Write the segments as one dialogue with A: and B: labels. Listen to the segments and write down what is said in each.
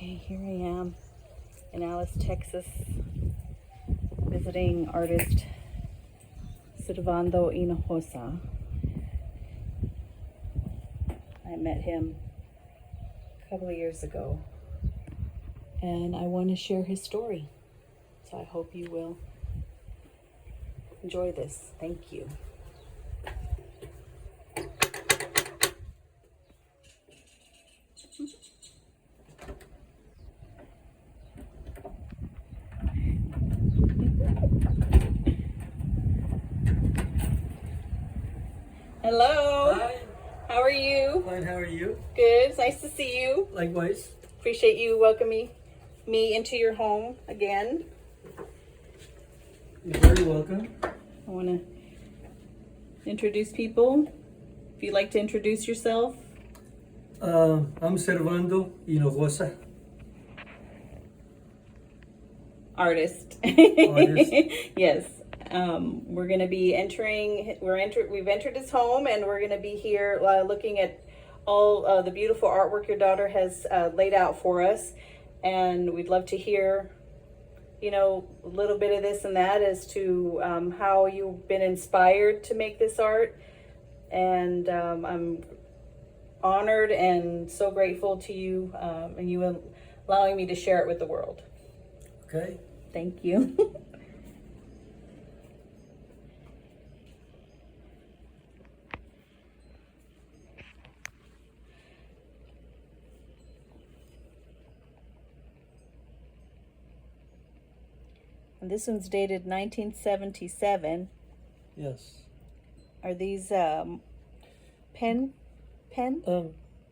A: Okay, here I am in Alice, Texas, visiting artist Servando Hinojosa. I met him a couple of years ago, and I want to share his story. So I hope you will enjoy this. Thank you. Hello.
B: Hi.
A: How are you?
B: Fine, how are you?
A: Good. It's nice to see you.
B: Likewise.
A: Appreciate you welcoming me into your home again.
B: You're very welcome.
A: I want to introduce people. If you'd like to introduce yourself.
B: I'm Servando Hinojosa.
A: Artist.
B: Artist.
A: Yes. We're going to be we've entered his home, and we're going to be here looking at all the beautiful artwork your daughter has laid out for us. And we'd love to hear, a little bit of this and that as to how you've been inspired to make this art. And I'm honored and so grateful to you and you allowing me to share it with the world.
B: Okay.
A: Thank you. And this one's dated 1977.
B: Yes.
A: Are these pen?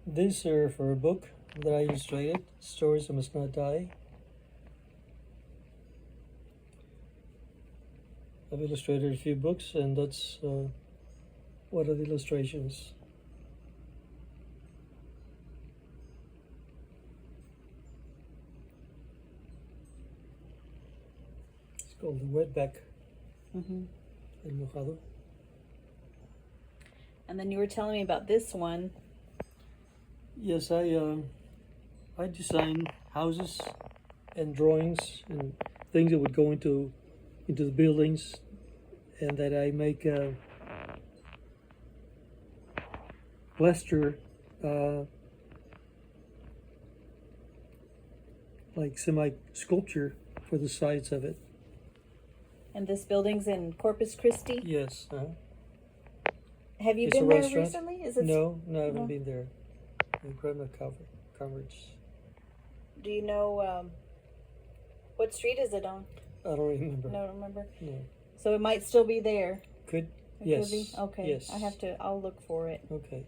B: These are for a book that I illustrated, Stories That Must Not Die. I've illustrated a few books, and that's what are the illustrations. It's called The Wetback. El Mojado.
A: And then you were telling me about this one.
B: Yes, I design houses and drawings and things that would go into the buildings, and that I make plaster, like semi-sculpture for the sides of it.
A: And this building's in Corpus Christi.
B: Yes.
A: Have you
B: It's a
A: been there
B: restaurant.
A: recently?
B: No, I haven't
A: No.
B: been there. I grabbed my coverage.
A: Do you know what street is it on?
B: I don't remember.
A: No, remember.
B: No.
A: So it might still be there.
B: Could.
A: It
B: Yes.
A: could be? Okay.
B: Yes.
A: I'll look for it.
B: Okay.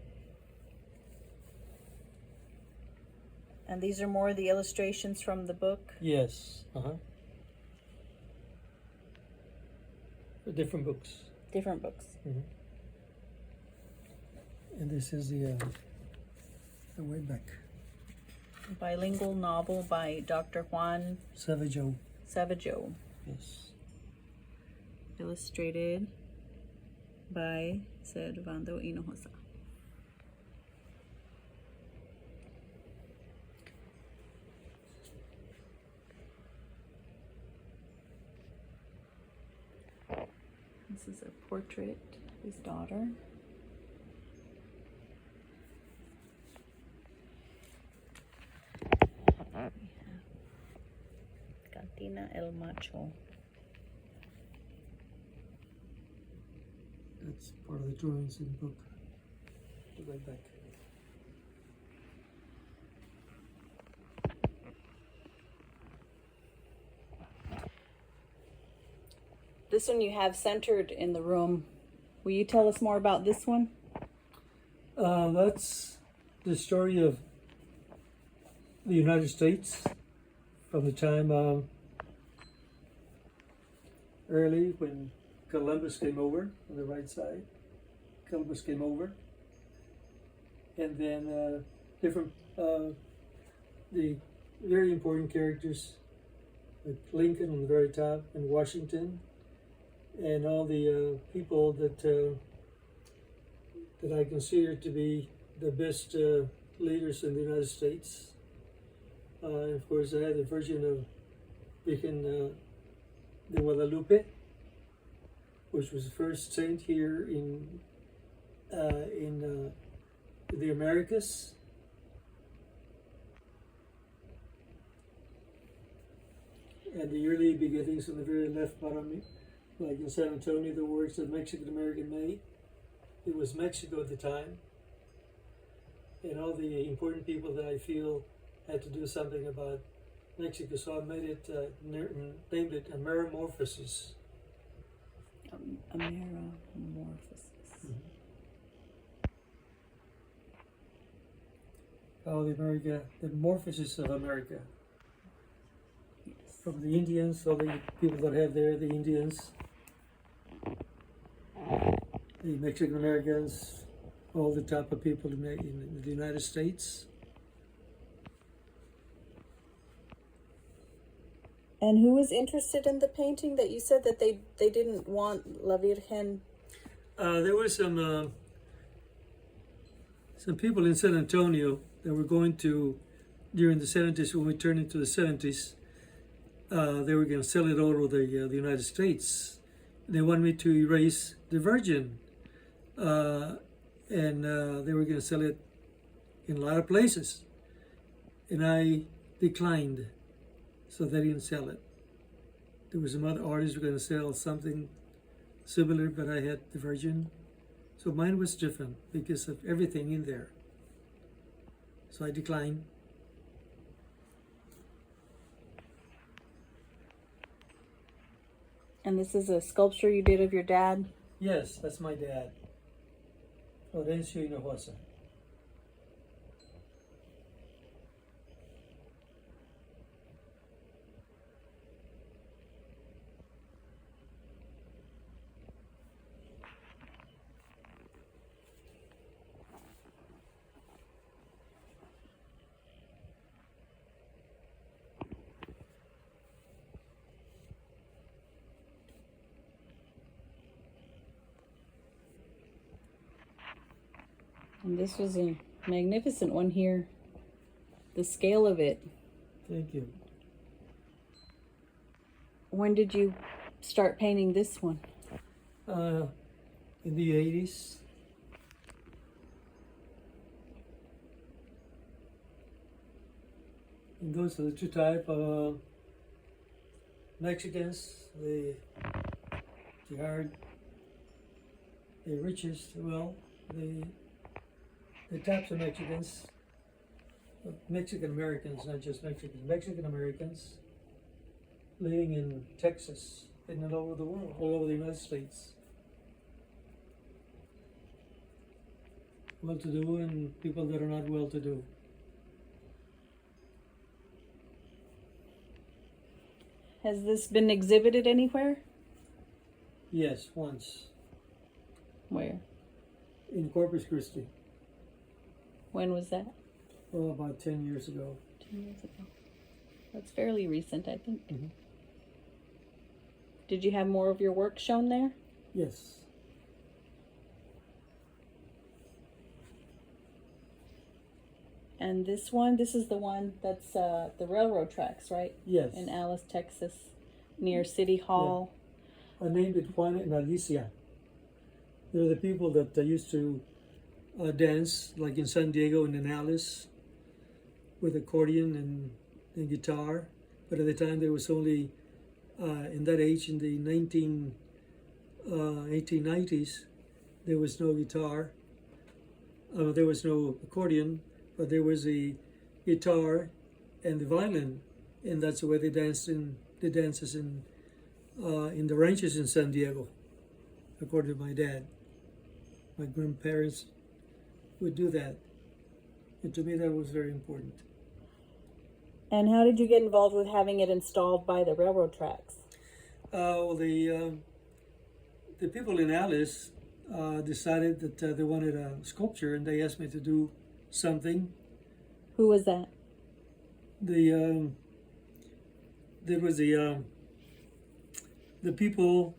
A: And these are more of the illustrations from the book.
B: Yes. Different books.
A: Different books.
B: Mm-hmm. And this is the Wetback.
A: Bilingual novel by Dr. Juan
B: Savageau.
A: Savageau.
B: Yes.
A: Illustrated by Servando Hinojosa. This is a portrait of his daughter. We have Cantina El Macho.
B: That's part of the drawings in the book. The Wetback.
A: This one you have centered in the room. Will you tell us more about this one?
B: That's the story of the United States from the time early when Columbus came over on the right side. Columbus came over, and then different the very important characters like Lincoln on the very top and Washington, and all the people that I consider to be the best leaders in the United States. Of course, I had the Virgin of Virgin de Guadalupe, which was the first saint here in the Americas. And the early beginnings on the very left bottom, like in San Antonio, the works that Mexican American made. It was Mexico at the time. And all the important people that I feel had to do something about Mexico, so I made it, named it Amerimorphosis.
A: Amerimorphosis.
B: Mm-hmm. Oh, the morphosis of America.
A: Yes.
B: From the Indians, all the people that have there, the Indians, the Mexican Americans, all the type of people in the United States.
A: And who was interested in the painting that you said that they didn't want La Virgen?
B: There were some people in San Antonio that were going to, during the 70s, when we turned into the 70s, they were going to sell it all over the United States. They wanted me to erase the Virgin. And they were going to sell it in a lot of places. And I declined, so they didn't sell it. There were some other artists who were going to sell something similar, but I had the Virgin. So mine was different because of everything in there. So I declined.
A: And this is a sculpture you did of your dad?
B: Yes, that's my dad. Servando Hinojosa.
A: And this was a magnificent one here. The scale of it.
B: Thank you.
A: When did you start painting this one?
B: In the 80s. And those are the two type of Mexicans, the hard, the richest, well, the types of Mexicans, Mexican Americans, not just Mexicans, Mexican Americans living in Texas and all over the world, all over the United States. Well-to-do and people that are not well-to-do.
A: Has this been exhibited anywhere?
B: Yes, once.
A: Where?
B: In Corpus Christi.
A: When was that?
B: Oh, about 10 years ago.
A: 10 years ago. That's fairly recent, I think.
B: Mm-hmm.
A: Did you have more of your work shown there?
B: Yes.
A: And this is the one that's the railroad tracks, right?
B: Yes.
A: In Alice, Texas, near City Hall.
B: Yeah. I named it Juan and Alicia. They're the people that used to dance, like in San Diego and in Alice, with accordion and guitar. But at the time there was only, in that age, in the 1890s, there was no guitar. There was no accordion, but there was a guitar and the violin, and that's the way they danced in the dances in the ranches in San Diego, according to my dad. My grandparents would do that, and to me that was very important.
A: And how did you get involved with having it installed by the railroad tracks?
B: Well, the people in Alice decided that they wanted a sculpture, and they asked me to do something.
A: Who was that?
B: There was the people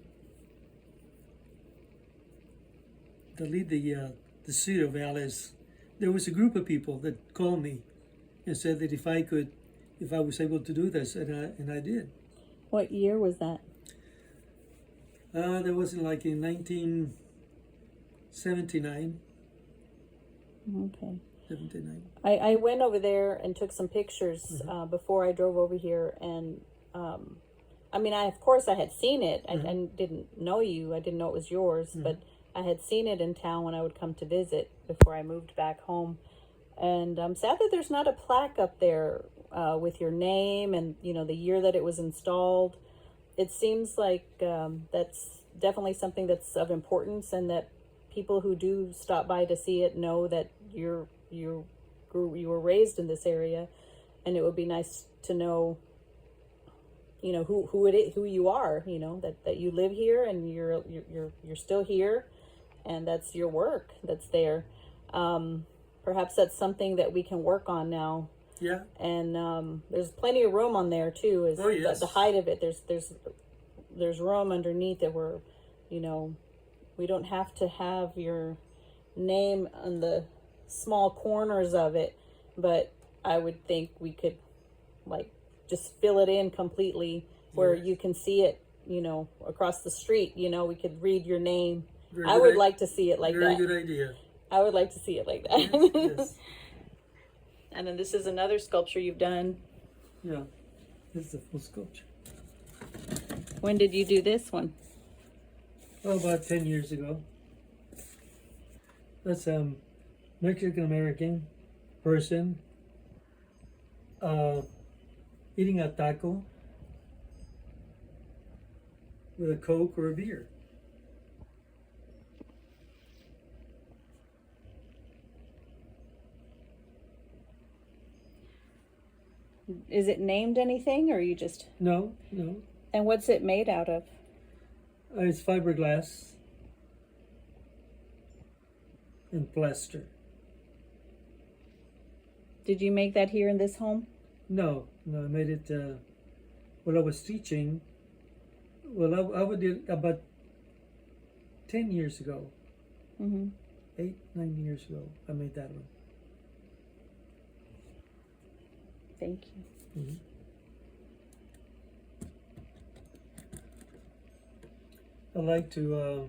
B: that lead the city of Alice. There was a group of people that called me and said that if I could if I was able to do this, and I did.
A: What year was that?
B: That was like in 1979.
A: Okay.
B: 79.
A: I went over there and took some pictures before I drove over here, and I mean, of course I had seen it. I didn't know you. I didn't know it was yours, but I had seen it in town when I would come to visit before I moved back home. And I'm sad that there's not a plaque up there with your name and, you know, the year that it was installed. It seems like that's definitely something that's of importance, and that people who do stop by to see it know that you were raised in this area, and it would be nice to know, you know, who it is, who you are, you know, that you live here and you're still here, and that's your work that's there. Perhaps that's something that we can work on now.
B: Yeah.
A: And there's plenty of room on there too. Is the height of it? There's room underneath it where, you know, we don't have to have your name on the small corners of it, but I would think we could like just fill it in completely where you can see it, you know, across the street. You know, we could read your name. I would like to see it like that.
B: Very good idea.
A: I would like to see it like that.
B: Yes.
A: And then this is another sculpture you've done.
B: Yeah, this is a full sculpture.
A: When did you do this one?
B: Oh, about 10 years ago. That's Mexican American person eating a taco with a Coke or a beer.
A: Is it named anything, or you just...
B: No.
A: And what's it made out of?
B: It's fiberglass and plaster.
A: Did you make that here in this home?
B: No, I made it when I was teaching. Well, I would do about 10 years ago. 8, 9 years ago, I made that one.
A: Thank you.
B: I like to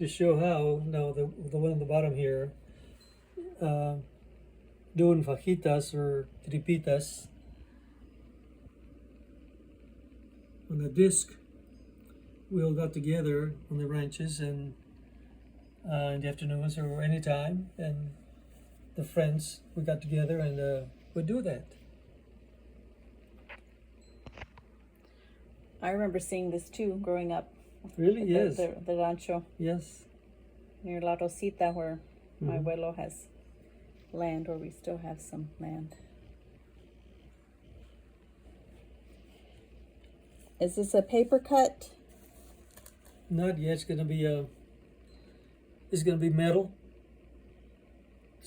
B: show how now the one on the bottom here, doing fajitas or tripitas on a disc. We all got together on the ranches and in the afternoons or any time, and the friends we got together and would do that.
A: I remember seeing this too growing up.
B: Really? Yes.
A: The rancho.
B: Yes.
A: Near La Rosita, where my abuelo has land, or we still have some land. Is this a paper cut?
B: Not yet. It's gonna be metal. It's gonna be metal.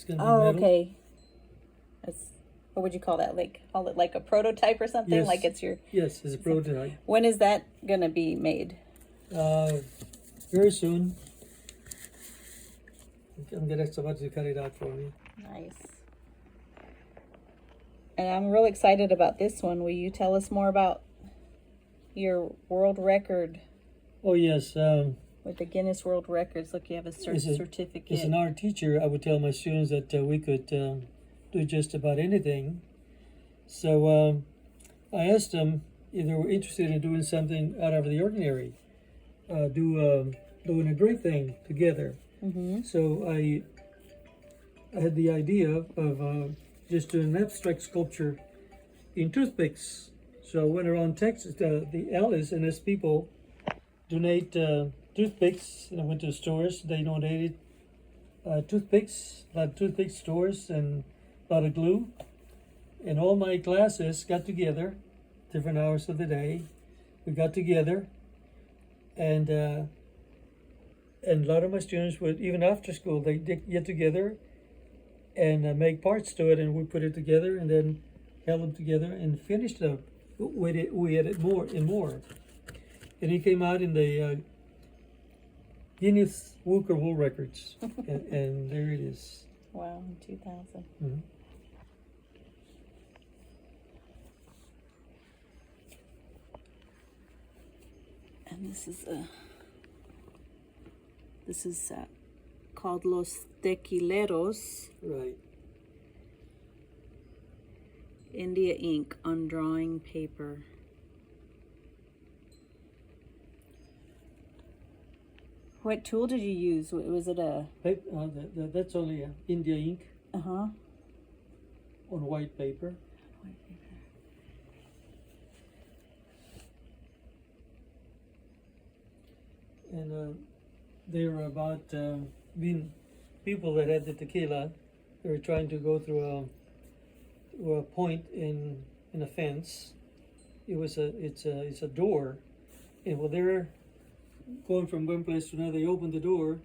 A: Okay. What would you call that? Call it like a prototype or something?
B: Yes.
A: Like it's your...
B: Yes, it's a prototype.
A: When is that gonna be made?
B: Very soon. I'm getting somebody to cut it out for me.
A: Nice. And I'm real excited about this one. Will you tell us more about your world record?
B: Oh, yes.
A: With the Guinness World Records. Look, you have a certificate.
B: As an art teacher, I would tell my students that we could do just about anything. So I asked them if they were interested in doing something out of the ordinary, doing a great thing together. So I had the idea of just doing an abstract sculpture in toothpicks. So I went around Texas, the alleys, and as people donate toothpicks, and I went to stores, they donated toothpicks, a lot of toothpick stores, and a lot of glue. And all my classes got together, different hours of the day. We got together, and a lot of my students would, even after school, they get together and make parts to it, and we put it together and then held them together and finished them. We added more and more. And it came out in the Guinness Book of World Records. and there it is.
A: Wow, in 2000. This is called Los Tequileros.
B: Right.
A: India ink on drawing paper. What tool did you use? Was it a...
B: That's only India ink
A: Uh-huh.
B: on white paper. And they were about being people that had the tequila. They were trying to go through a point in a fence. It's a door, and while they're going from one place to another, they opened the door,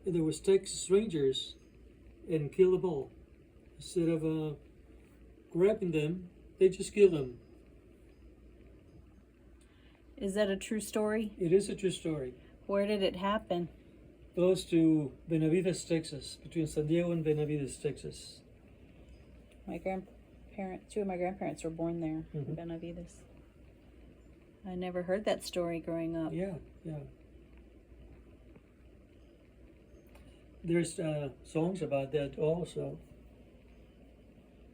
B: and there was Texas Rangers, and killed them all. Instead of grabbing them, they just killed them.
A: Is that a true story?
B: It is a true story.
A: Where did it happen?
B: Close to Benavides, Texas, between San Diego and Benavides, Texas.
A: Two of my grandparents were born there, in Benavides. I never heard that story growing up.
B: Yeah. There's songs about that also.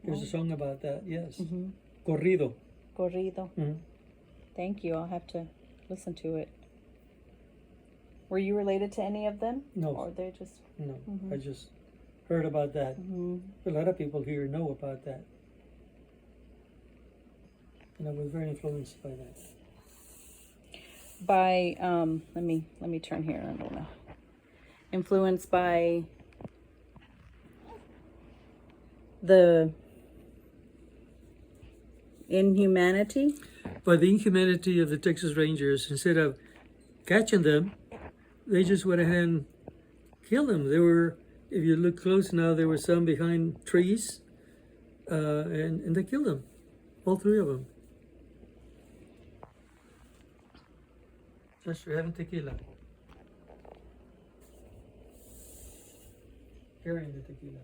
B: There's a song about that, yes. Corrido.
A: Corrido. Thank you. I'll have to listen to it. Were you related to any of them?
B: No.
A: Or they just...
B: No, I just heard about that. A lot of people here know about that. And I was very influenced by that.
A: By, let me turn here. I don't know. Influenced by the inhumanity?
B: By the inhumanity of the Texas Rangers. Instead of catching them, they just went ahead and killed them. There were, if you look close now, there were some behind trees, and they killed them, all three of them. Just for having tequila. Carrying the tequila.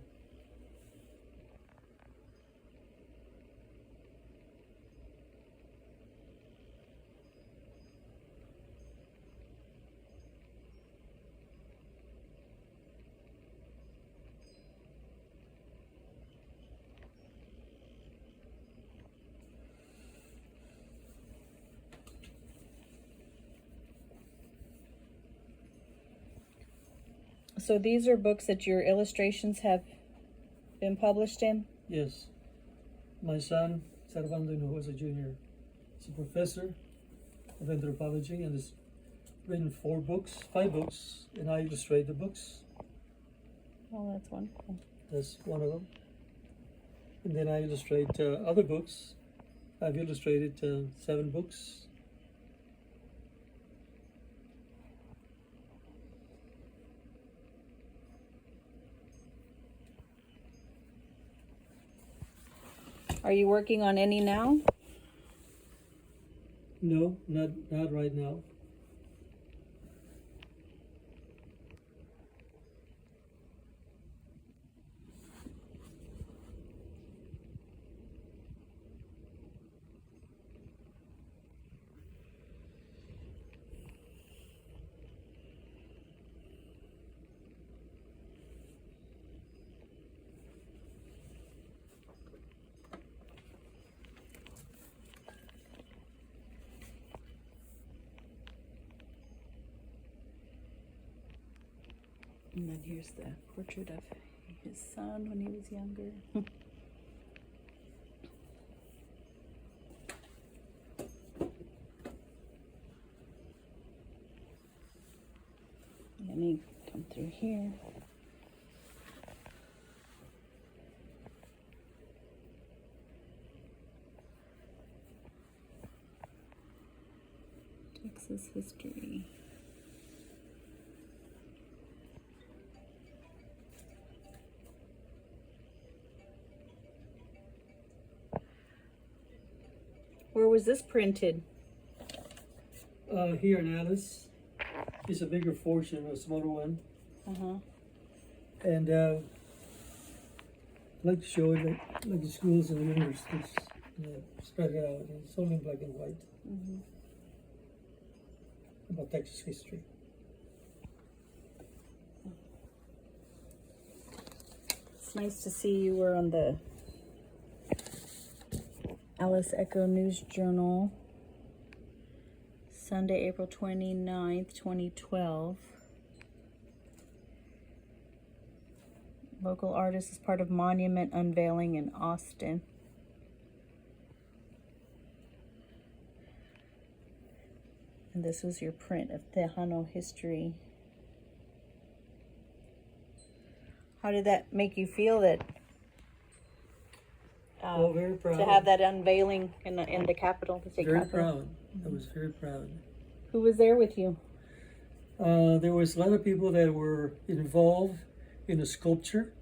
A: So these are books that your illustrations have been published in?
B: Yes. My son, Servando Hinojosa Jr., is a professor of anthropology and has written 5 books, and I illustrate the books.
A: Oh, that's wonderful.
B: That's one of them. And then I illustrate other books. I've illustrated 7 books.
A: Are you working on any now?
B: No, not right now.
A: And then here's the portrait of his son when he was younger. Let me come through here. Texas history. Where was this printed?
B: Here in Alice. It's a bigger portion, a smaller one. And I'd like to show it like the schools and the universities. Spread it out. It's only in black and white. about Texas history.
A: It's nice to see you were on the Alice Echo News Journal, Sunday, April 29th, 2012. Local artist is part of monument unveiling in Austin. And this was your print of Tejano history. How did that make you feel that
B: Oh, very proud.
A: to have that unveiling in the Capitol, the state
B: Very
A: Capitol?
B: proud. I was very proud.
A: Who was there with you?
B: There was a lot of people that were involved in a sculpture.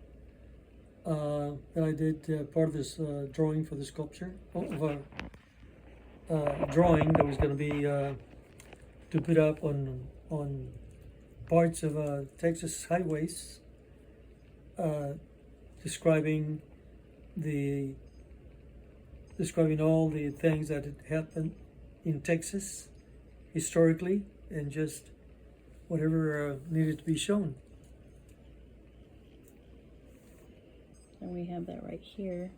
B: And I did part of this drawing for the sculpture. Of a drawing that was going to be to put up on parts of Texas highways, describing all the things that had happened in Texas historically, and just whatever needed to be shown.
A: And we have that right here.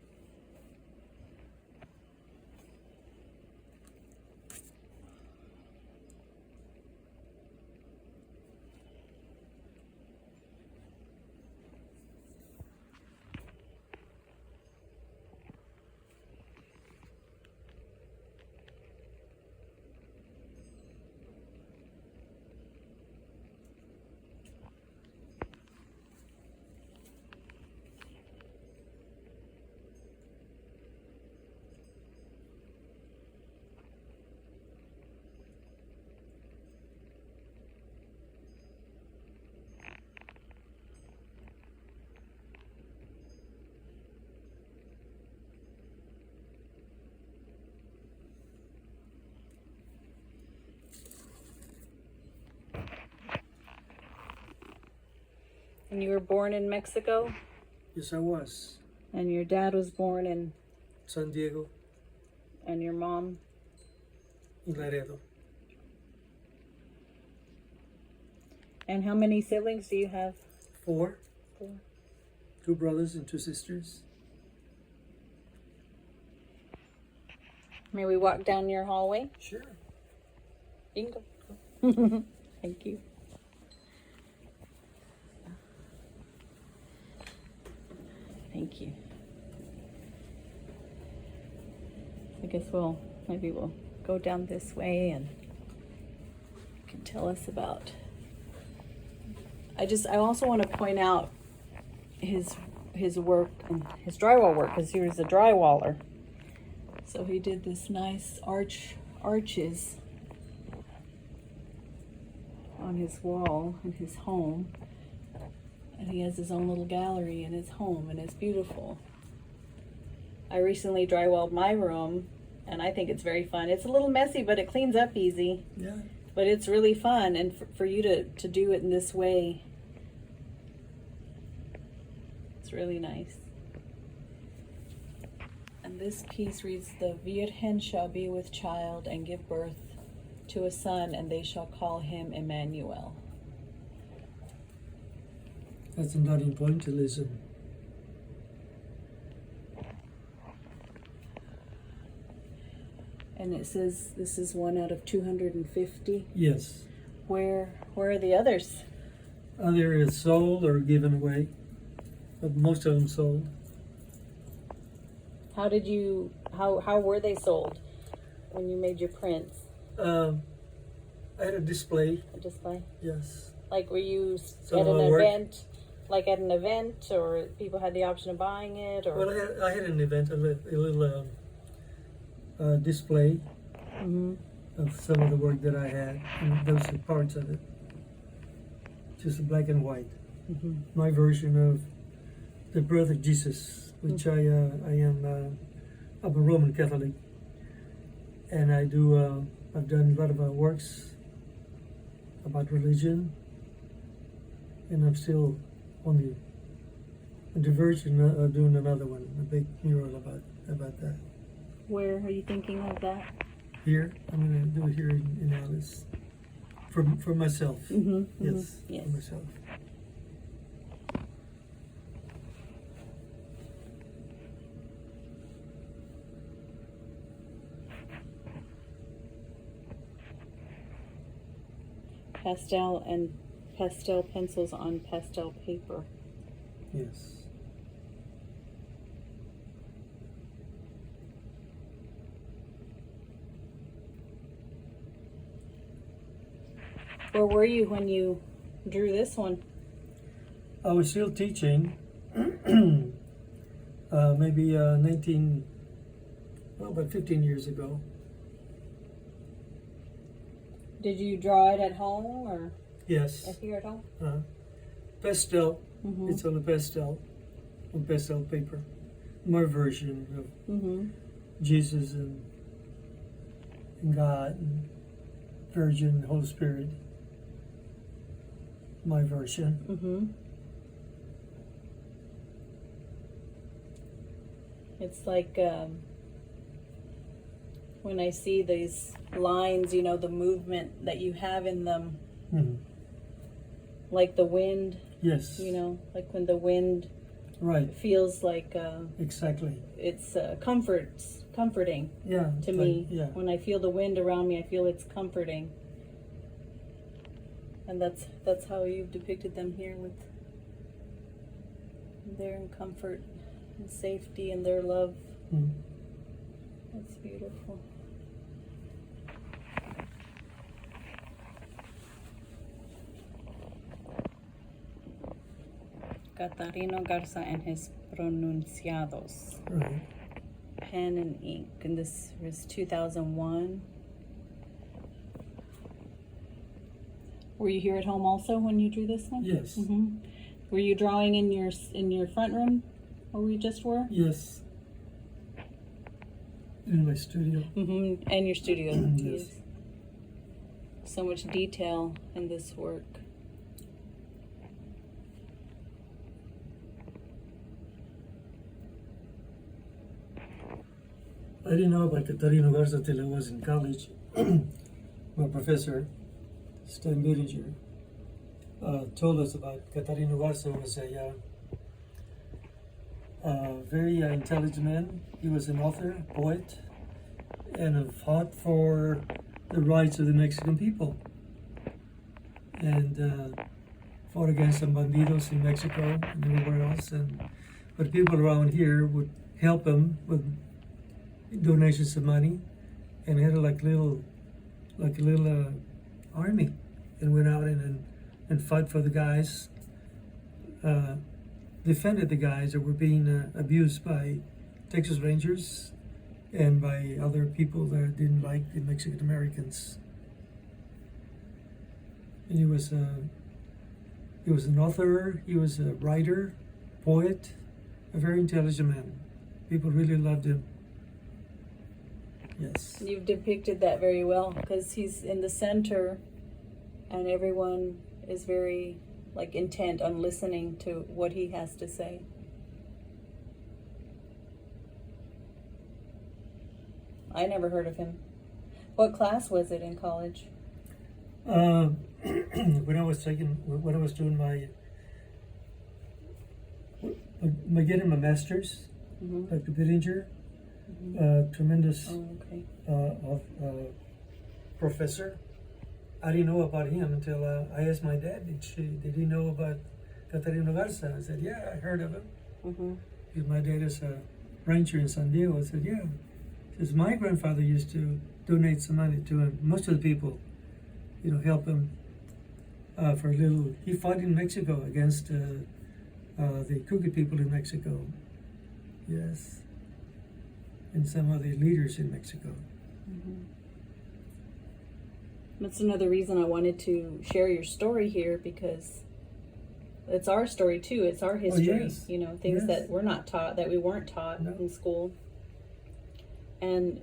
A: And you were born in Mexico?
B: Yes, I was.
A: And your dad was born in,
B: San Diego,
A: and your mom?
B: in Laredo.
A: And how many siblings do you have?
B: 4.
A: 4.
B: 2 brothers and 2 sisters.
A: May we walk down your hallway?
B: Sure.
A: You can go. Thank you. Thank you. I guess maybe we'll go down this way and you can tell us about. I also want to point out his work and his drywall work, because he was a drywaller. So he did this nice arches on his wall in his home. And he has his own little gallery in his home, and it's beautiful. I recently drywalled my room, and I think it's very fun. It's a little messy, but it cleans up easy.
B: Yeah.
A: But it's really fun, and for you to do it in this way, it's really nice. And this piece reads, "The Virgin shall be with child and give birth to a son, and they shall call him Emmanuel."
B: That's not in pointillism.
A: And it says this is one out of 250.
B: Yes.
A: Where are the others?
B: Either is sold or given away, but most of them sold.
A: How were they sold when you made your prints?
B: I had a display.
A: A display?
B: Yes.
A: Like, were you
B: Some
A: at
B: of
A: an
B: them work.
A: event? Like at an event, or people had the option of buying it, or?
B: Well, I had an event, a little display of some of the work that I had, and those are parts of it. Just black and white. My version of the birth of Jesus, which I'm a Roman Catholic, and I've done a lot of works about religion, and I'm still on the version of doing another one, a big mural about that.
A: Where are you thinking of that?
B: Here, I'm going to do it here in Alice. for myself. Yes,
A: Yes.
B: for myself.
A: Pastel pencils on pastel paper.
B: Yes.
A: Where were you when you drew this one?
B: I was still teaching. Maybe about 15 years ago.
A: Did you draw it at home or
B: Yes.
A: here at home?
B: Pastel.
A: Mm-hmm.
B: It's on pastel paper. My version of Jesus and God and Virgin, Holy Spirit. My version.
A: It's like when I see these lines, you know, the movement that you have in them, like the wind,
B: Yes.
A: you know, like when the wind
B: Right.
A: feels like
B: Exactly.
A: it's comforting
B: Yeah.
A: to
B: like-
A: me.
B: Yeah.
A: When I feel the wind around me, I feel it's comforting. And that's how you've depicted them here, with they're in comfort and safety and their love.
B: Mm.
A: That's beautiful. Catarino Garza and his pronunciados.
B: Right.
A: Pen and ink, and this was 2001. Were you here at home also when you drew this one?
B: Yes.
A: Were you drawing in your front room, where we just were?
B: Yes. In my studio.
A: And your studio.
B: Yes.
A: So much detail in this work.
B: I didn't know about Catarino Garza till I was in college. My professor, Stan Bittinger, told us about Catarino Garza. Was a very intelligent man. He was an author, poet, and fought for the rights of the Mexican people, and fought against some bandidos in Mexico and everywhere else. But people around here would help him with donations of money, and had like a little army, and went out and fought for the guys, defended the guys that were being abused by Texas Rangers and by other people that didn't like the Mexican Americans. And he was an author, he was a writer, poet, a very intelligent man. People really loved him. Yes.
A: You've depicted that very well, because he's in the center and everyone is very intent on listening to what he has to say. I never heard of him. What class was it in college?
B: When I was doing getting my master's, Dr. Bittinger, tremendous professor. I didn't know about him until I asked my dad, did he know about Catarino Garza? I said, yeah, I heard of him. Because my dad is a rancher in San Diego. I said, yeah. Because my grandfather used to donate some money to him. Most of the people, help him for a little. He fought in Mexico against the Kuki people in Mexico. Yes. And some of the leaders in Mexico.
A: That's another reason I wanted to share your story here, because it's our story too. It's our history.
B: Oh, yes.
A: Things
B: Yes.
A: that we're not taught, that we weren't taught in school. And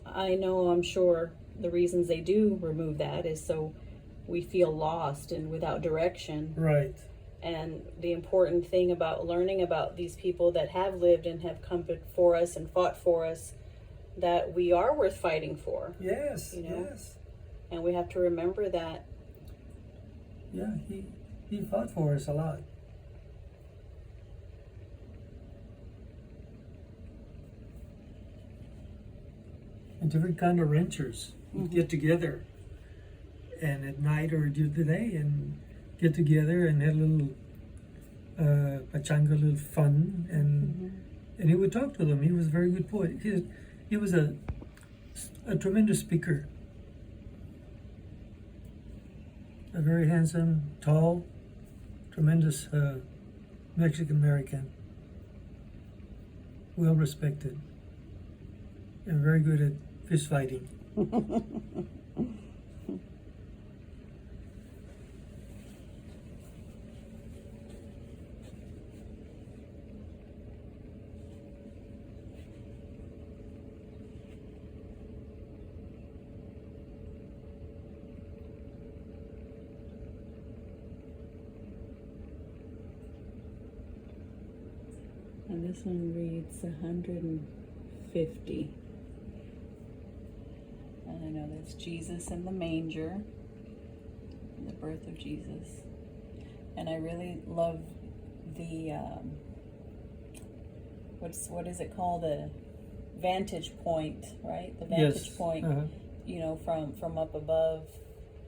A: I'm sure the reasons they do remove that is so we feel lost and without direction.
B: Right.
A: And the important thing about learning about these people that have lived and have come before us and fought for us, that we are worth fighting for.
B: Yes.
A: You know?
B: Yes.
A: And we have to remember that
B: Yeah, he fought for us a lot. And different kind of ranchers would get together, and at night or during the day, and get together and had a little pachanga, a little fun, and he would talk to them. He was a very good poet. He was a tremendous speaker. A very handsome, tall, tremendous Mexican American. Well respected. And very good at fist fighting.
A: And this one reads 150. And I know that's Jesus in the manger, the birth of Jesus. And I really love the what is it called, a vantage point, right? The vantage point, you know, from up above.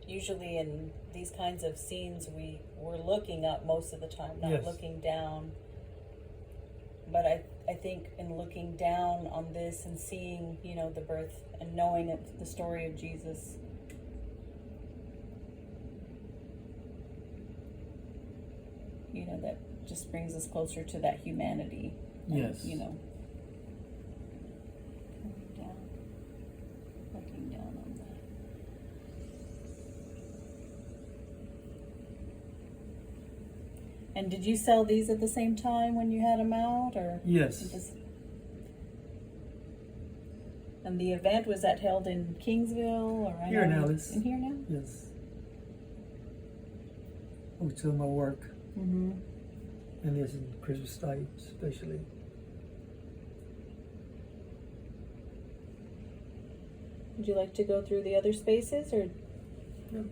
A: Usually in these kinds of scenes, we're looking up most of the time, not looking down. But I think in looking down on this and seeing, you know, the birth and knowing the story of Jesus, you know, that just brings us closer to that humanity.
B: Yes.
A: You know, looking down on that. And did you sell these at the same time when you had them out, or?
B: Yes.
A: And the event, was that held in Kingsville, or?
B: Here in Alice.
A: In here now?
B: Yes. Oh, it's my work.
A: Mm-hmm.
B: And this in Christmas time, especially.
A: Would you like to go through the other spaces, or?
B: Yeah.